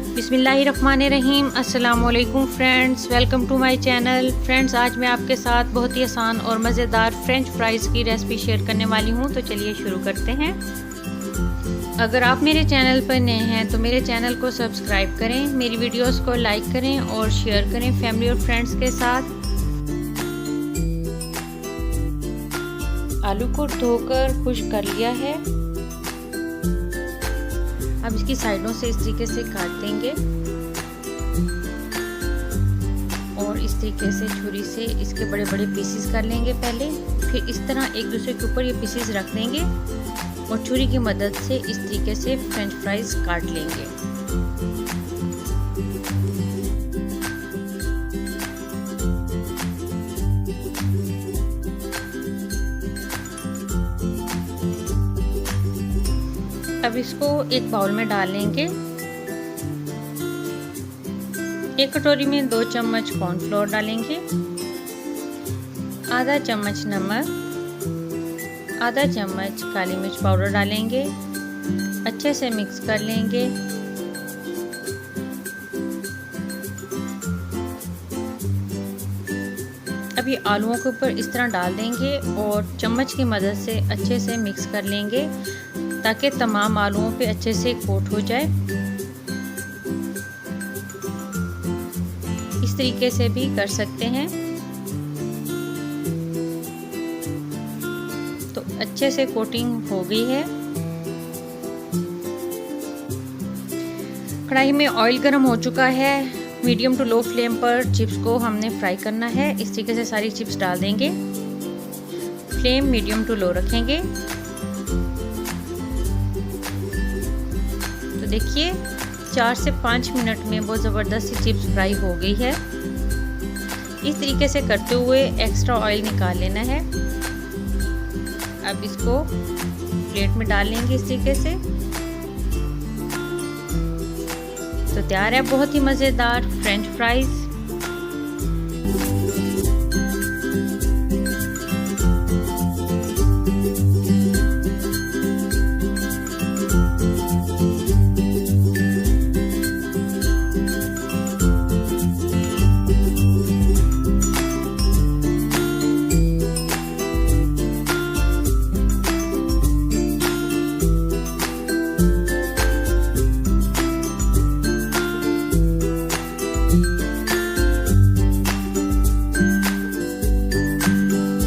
बिस्मिल्लाहिर्रहमानिर्रहीम। अस्सलामुअलैकुम friends, welcome to my channel. Friends, आज मैं आपके साथ बहुत ही आसान और मज़ेदार फ्रेंच फ्राइज़ की रेसिपी शेयर करने वाली हूं। तो चलिए शुरू करते हैं। अगर आप मेरे चैनल पर नए हैं तो मेरे चैनल को सब्सक्राइब करें, मेरी वीडियोस को लाइक करें और शेयर करें फैमिली और फ्रेंड्स के साथ। आलू को धोकर खुश्क कर लिया है। अब इसकी साइडों से इस तरीके से काट देंगे और इस तरीके से छुरी से इसके बड़े बड़े पीसेस कर लेंगे पहले। फिर इस तरह एक दूसरे के ऊपर ये पीसेस रख देंगे और छुरी की मदद से इस तरीके से फ्रेंच फ्राइज काट लेंगे। अब इसको एक बाउल में डाल लेंगे। एक कटोरी में 2 चम्मच कॉर्नफ्लोर डालेंगे, आधा चम्मच नमक, आधा चम्मच काली मिर्च पाउडर डालेंगे। अच्छे से मिक्स कर लेंगे। अब ये आलूओं के ऊपर इस तरह डाल देंगे और चम्मच की मदद से अच्छे से मिक्स कर लेंगे ताकि तमाम आलूओं पे अच्छे से कोट हो जाए। इस तरीके से भी कर सकते हैं। तो अच्छे से कोटिंग हो गई है। कढ़ाई में ऑयल गर्म हो चुका है। मीडियम टू लो फ्लेम पर चिप्स को हमने फ्राई करना है। इस तरीके से सारी चिप्स डाल देंगे। फ्लेम मीडियम टू लो रखेंगे। तो देखिए 4 से 5 मिनट में बहुत ज़बरदस्त सी चिप्स फ्राई हो गई है। इस तरीके से करते हुए एक्स्ट्रा ऑयल निकाल लेना है। अब इसको प्लेट में डाल लेंगे इस तरीके से। तो तैयार है बहुत ही मज़ेदार फ्रेंच फ्राइज़।